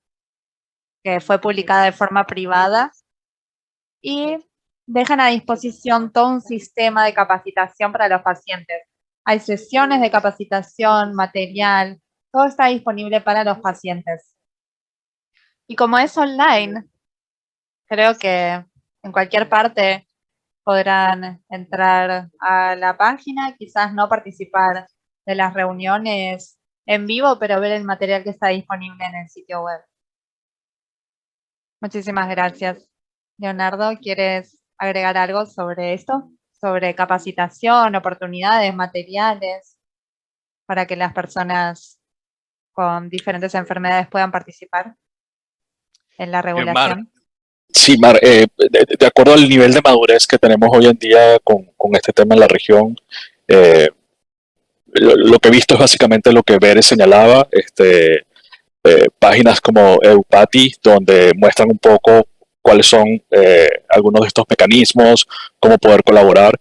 que fue publicada de forma privada y dejan a disposición todo un sistema de capacitación para los pacientes. Hay sesiones de capacitación, material, todo está disponible para los pacientes. Y como es online, creo que en cualquier parte podrán entrar a la página, quizás no participar de las reuniones en vivo, pero ver el material que está disponible en el sitio web. Muchísimas gracias. Leonardo, ¿quieres agregar algo sobre esto? Sobre capacitación, oportunidades, materiales, para que las personas con diferentes enfermedades puedan participar en la regulación. Sí, Mar, de acuerdo al nivel de madurez que tenemos hoy en día con este tema en la región, lo que he visto es básicamente lo que Bere señalaba, páginas como EUPATI, donde muestran un poco cuáles son algunos de estos mecanismos, cómo poder colaborar.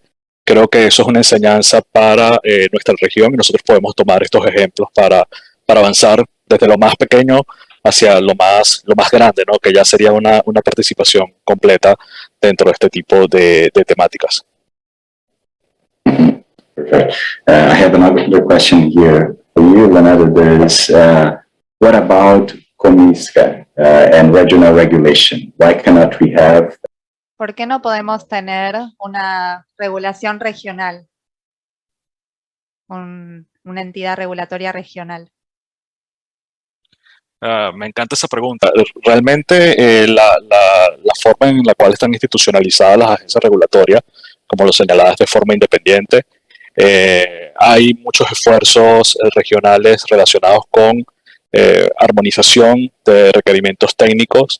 Creo que eso es una enseñanza para nuestra región y nosotros podemos tomar estos ejemplos para avanzar desde lo más pequeño hacia lo más grande, ¿no? Que ya sería una participación completa dentro de este tipo de temáticas. Perfect. I have another question here for you, Leonardo. What about COMISCA and regional regulation? Why cannot we have? ¿Por qué no podemos tener una regulación regional? Una entidad regulatoria regional. Me encanta esa pregunta. Realmente la forma en la cual están institucionalizadas las agencias regulatorias, como lo señaladas de forma independiente, hay muchos esfuerzos regionales relacionados con armonización de requerimientos técnicos,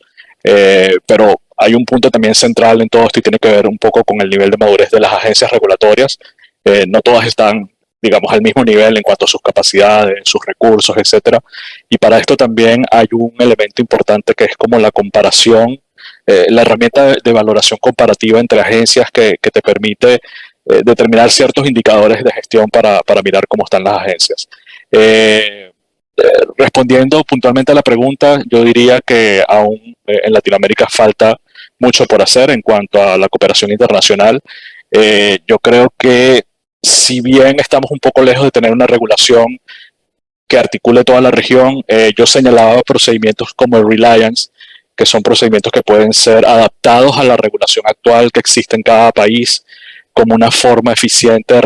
pero hay un punto también central en todo esto y tiene que ver un poco con el nivel de madurez de las agencias regulatorias. No todas están, digamos, al mismo nivel en cuanto a sus capacidades, sus recursos, etcétera. Y para esto también hay un elemento importante que es como la comparación, la herramienta de valoración comparativa entre agencias que te permite determinar ciertos indicadores de gestión para mirar cómo están las agencias. Respondiendo puntualmente a la pregunta, yo diría que aún en Latinoamérica falta mucho por hacer en cuanto a la cooperación internacional. Yo creo que si bien estamos un poco lejos de tener una regulación que articule toda la región, yo señalaba procedimientos como el Reliance, que son procedimientos que pueden ser adaptados a la regulación actual que existe en cada país, como una forma eficiente de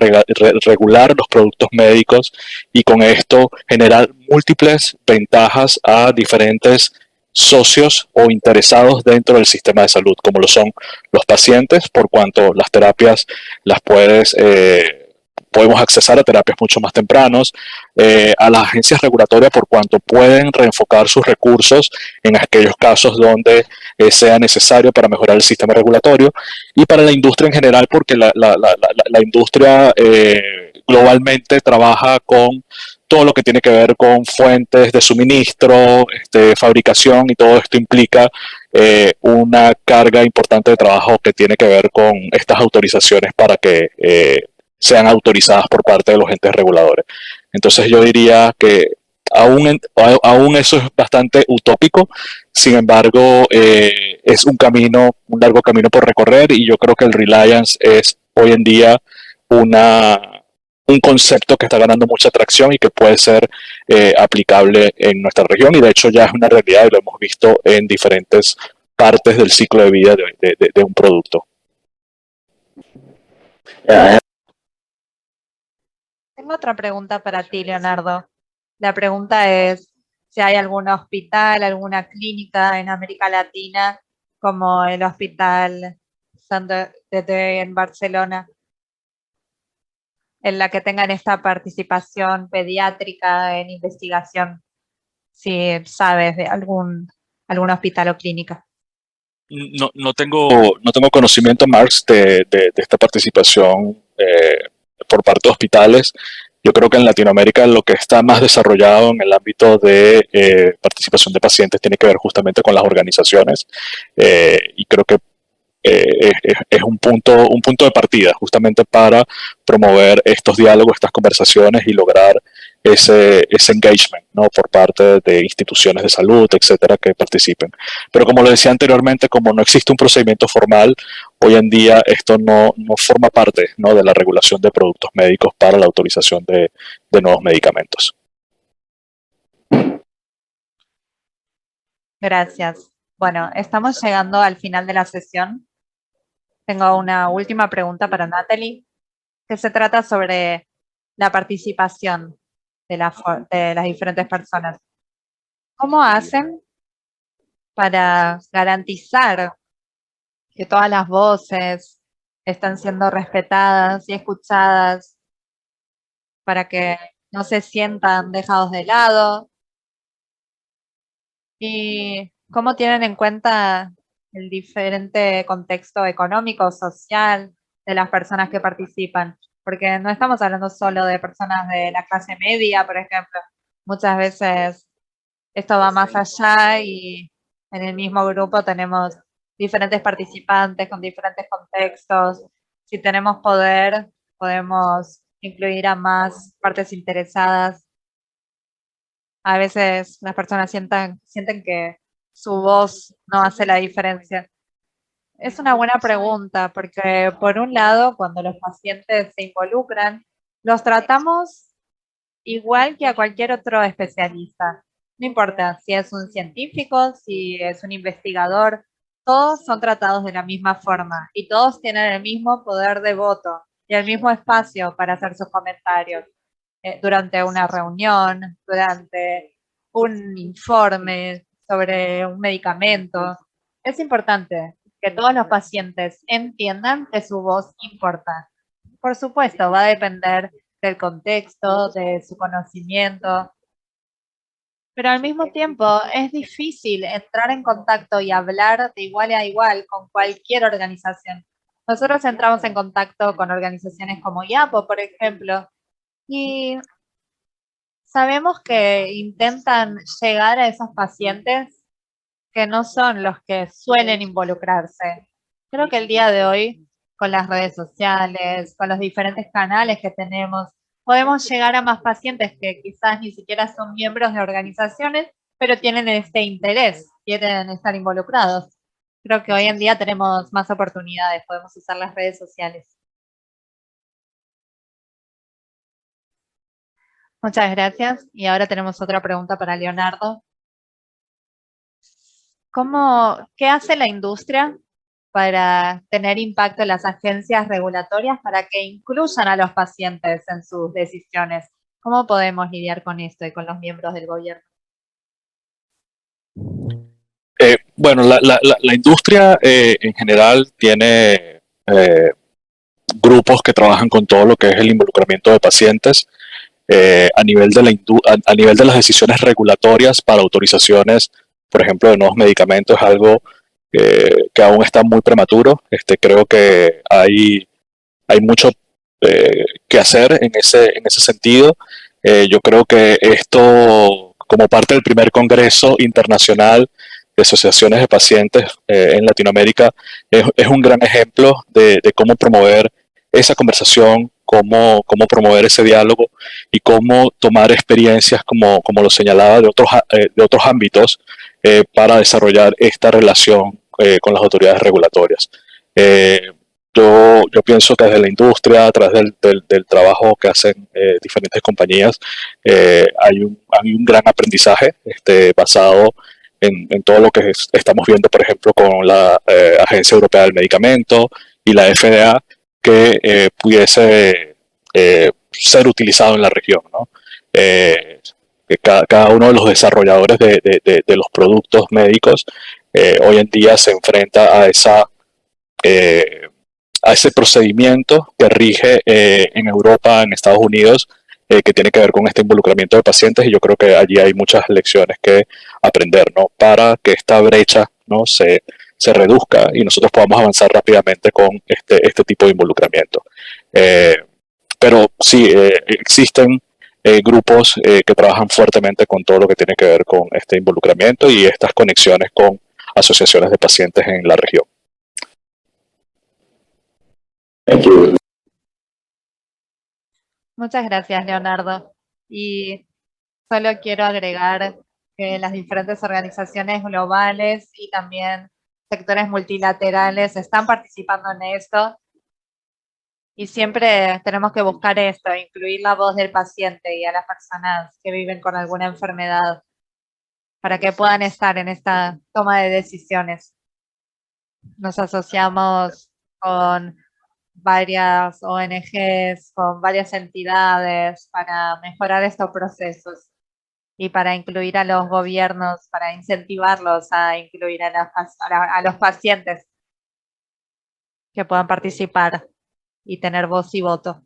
regular los productos médicos y con esto generar múltiples ventajas a diferentes socios o interesados dentro del sistema de salud, como lo son los pacientes, por cuanto las terapias las podemos accesar a terapias mucho más tempranos, a las agencias regulatorias por cuanto pueden reenfocar sus recursos en aquellos casos donde sea necesario para mejorar el sistema regulatorio, y para la industria en general porque la industria globalmente trabaja con todo lo que tiene que ver con fuentes de suministro, fabricación, y todo esto implica una carga importante de trabajo que tiene que ver con estas autorizaciones para que sean autorizadas por parte de los entes reguladores. Entonces yo diría que aún eso es bastante utópico, sin embargo es un largo camino por recorrer, y yo creo que el Reliance es hoy en día un concepto que está ganando mucha atracción y que puede ser aplicable en nuestra región, y de hecho ya es una realidad y lo hemos visto en diferentes partes del ciclo de vida de un producto. Tengo otra pregunta para ti, Leonardo. La pregunta es si hay algún hospital, alguna clínica en América Latina, como el Hospital Sant Dedeu en Barcelona, en la que tengan esta participación pediátrica en investigación, si sabes de algún hospital o clínica. No tengo conocimiento, Marx, de esta participación por parte de hospitales. Yo creo que en Latinoamérica lo que está más desarrollado en el ámbito de participación de pacientes tiene que ver justamente con las organizaciones, y creo que es un punto de partida justamente para promover estos diálogos, estas conversaciones y lograr ese engagement, ¿no?, por parte de instituciones de salud, etcétera, que participen. Pero como lo decía anteriormente, como no existe un procedimiento formal, hoy en día esto no forma parte, ¿no?, de la regulación de productos médicos para la autorización de nuevos medicamentos. Gracias. Bueno, estamos llegando al final de la sesión. Tengo una última pregunta para Natalie, que se trata sobre la participación de las diferentes personas. ¿Cómo hacen para garantizar que todas las voces están siendo respetadas y escuchadas, para que no se sientan dejados de lado? ¿Y cómo tienen en cuenta el diferente contexto económico, social de las personas que participan? Porque no estamos hablando solo de personas de la clase media, por ejemplo. Muchas veces esto va más allá y en el mismo grupo tenemos diferentes participantes con diferentes contextos. Si tenemos poder, podemos incluir a más partes interesadas. A veces las personas sienten que su voz no hace la diferencia. Es una buena pregunta, porque por un lado, cuando los pacientes se involucran, los tratamos igual que a cualquier otro especialista. No importa si es un científico, si es un investigador, todos son tratados de la misma forma y todos tienen el mismo poder de voto y el mismo espacio para hacer sus comentarios durante una reunión, durante un informe sobre un medicamento. Es importante que todos los pacientes entiendan que su voz importa. Por supuesto, va a depender del contexto, de su conocimiento, pero al mismo tiempo es difícil entrar en contacto y hablar de igual a igual con cualquier organización. Nosotros entramos en contacto con organizaciones como IAPO, por ejemplo, y sabemos que intentan llegar a esos pacientes que no son los que suelen involucrarse. Creo que el día de hoy, con las redes sociales, con los diferentes canales que tenemos, podemos llegar a más pacientes que quizás ni siquiera son miembros de organizaciones, pero tienen este interés, quieren estar involucrados. Creo que hoy en día tenemos más oportunidades, podemos usar las redes sociales. Muchas gracias. Y ahora tenemos otra pregunta para Leonardo. ¿Qué hace la industria para tener impacto en las agencias regulatorias para que incluyan a los pacientes en sus decisiones? ¿Cómo podemos lidiar con esto y con los miembros del gobierno? Bueno, la industria en general tiene grupos que trabajan con todo lo que es el involucramiento de pacientes a nivel de las decisiones regulatorias para autorizaciones, por ejemplo, de nuevos medicamentos. Es algo que aún está muy prematuro. Creo que hay mucho que hacer en ese sentido. Yo creo que esto, como parte del primer Congreso Internacional de Asociaciones de Pacientes en Latinoamérica, es un gran ejemplo de cómo promover esa conversación cómo promover ese diálogo y cómo tomar experiencias, como lo señalaba, de otros ámbitos para desarrollar esta relación con las autoridades regulatorias. Yo pienso que desde la industria, a través del trabajo que hacen diferentes compañías, hay un gran aprendizaje basado en todo lo que estamos viendo, por ejemplo, con la Agencia Europea del Medicamento y la FDA, que pudiese ser utilizado en la región, ¿no? Que cada uno de los desarrolladores de los productos médicos hoy en día se enfrenta a ese procedimiento que rige en Europa, en Estados Unidos, que tiene que ver con este involucramiento de pacientes, y yo creo que allí hay muchas lecciones que aprender, ¿no? Para que esta brecha, ¿no?, se reduzca y nosotros podamos avanzar rápidamente con este tipo de involucramiento. Pero sí, existen grupos que trabajan fuertemente con todo lo que tiene que ver con este involucramiento y estas conexiones con asociaciones de pacientes en la región. Thank you. Muchas gracias, Leonardo. Y solo quiero agregar que las diferentes organizaciones globales y también sectores multilaterales están participando en esto. Y siempre tenemos que buscar esto, incluir la voz del paciente y a las personas que viven con alguna enfermedad para que puedan estar en esta toma de decisiones. Nos asociamos con varias ONGs, con varias entidades para mejorar estos procesos y para incluir a los gobiernos, para incentivarlos a incluir a los pacientes que puedan participar y tener voz y voto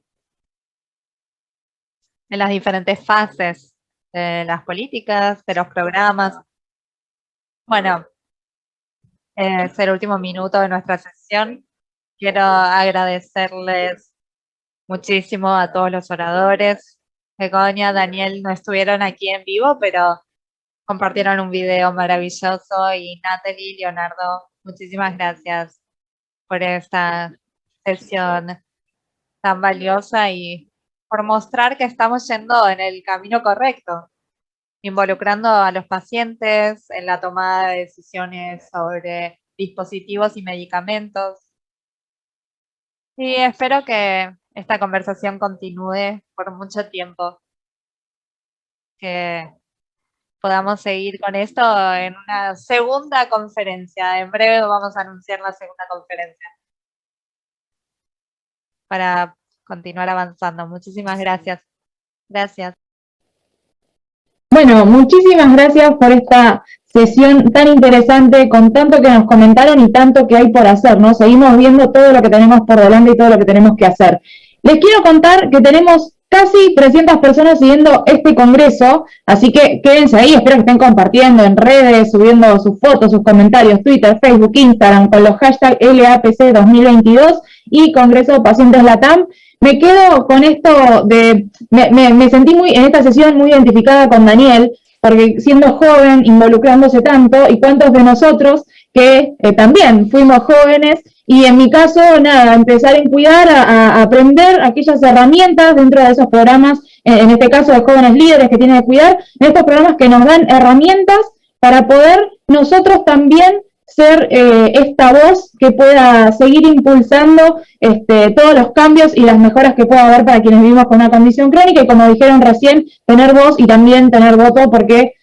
en las diferentes fases de las políticas, de los programas. Bueno, es el último minuto de nuestra sesión. Quiero agradecerles muchísimo a todos los oradores. Begoña, Daniel no estuvieron aquí en vivo, pero compartieron un video maravilloso. Y Natalie, Leonardo, muchísimas gracias por esta sesión tan valiosa y por mostrar que estamos yendo en el camino correcto, involucrando a los pacientes en la tomada de decisiones sobre dispositivos y medicamentos. Y espero que esta conversación continúe por mucho tiempo, que podamos seguir con esto en una segunda conferencia. En breve vamos a anunciar la segunda conferencia para continuar avanzando. Muchísimas gracias. Gracias. Bueno, muchísimas gracias por esta sesión tan interesante, con tanto que nos comentaron y tanto que hay por hacer, ¿no? Seguimos viendo todo lo que tenemos por delante y todo lo que tenemos que hacer. Les quiero contar que tenemos casi 300 personas siguiendo este congreso, así que quédense ahí, espero que estén compartiendo en redes, subiendo sus fotos, sus comentarios, Twitter, Facebook, Instagram, con los hashtags LAPC 2022 y Congreso Pacientes Latam. Me quedo con esto me sentí en esta sesión muy identificada con Daniel, porque siendo joven, involucrándose tanto, y cuántos de nosotros que también fuimos jóvenes, y en mi caso, nada, empezar a cuidar, a aprender aquellas herramientas dentro de esos programas, en este caso de jóvenes líderes que tienen que cuidar, en estos programas que nos dan herramientas para poder nosotros también ser esta voz que pueda seguir impulsando todos los cambios y las mejoras que pueda haber para quienes vivimos con una condición crónica, y como dijeron recién, tener voz y también tener voto, porque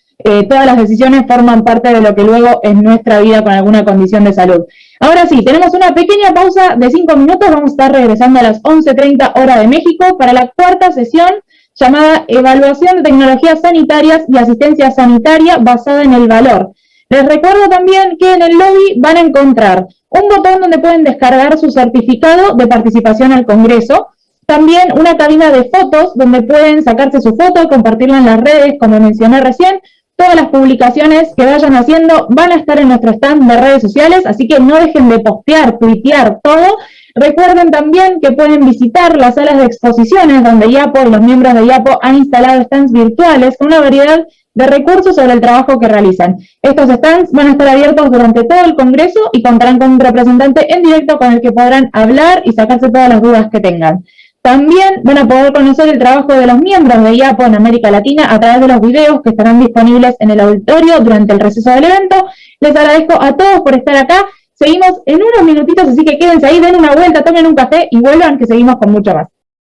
todas las decisiones forman parte de lo que luego es nuestra vida con alguna condición de salud. Ahora sí, tenemos una pequeña pausa de 5 minutos, vamos a estar regresando a las 11:30 hora de México para la cuarta sesión llamada Evaluación de Tecnologías Sanitarias y Asistencia Sanitaria basada en el valor. Les recuerdo también que en el lobby van a encontrar un botón donde pueden descargar su certificado de participación al Congreso, también una cabina de fotos donde pueden sacarse su foto, compartirla en las redes, como mencioné recién. Todas las publicaciones que vayan haciendo van a estar en nuestro stand de redes sociales, así que no dejen de postear, tuitear, todo. Recuerden también que pueden visitar las salas de exposiciones donde IAPO y los miembros de IAPO han instalado stands virtuales con una variedad de recursos sobre el trabajo que realizan. Estos stands van a estar abiertos durante todo el Congreso y contarán con un representante en directo con el que podrán hablar y sacarse todas las dudas que tengan. También van a poder conocer el trabajo de los miembros de IAPO en América Latina a través de los videos que estarán disponibles en el auditorio durante el receso del evento. Les agradezco a todos por estar acá. Seguimos en unos minutitos, así que quédense ahí, den una vuelta, tomen un café y vuelvan, que seguimos con mucho más.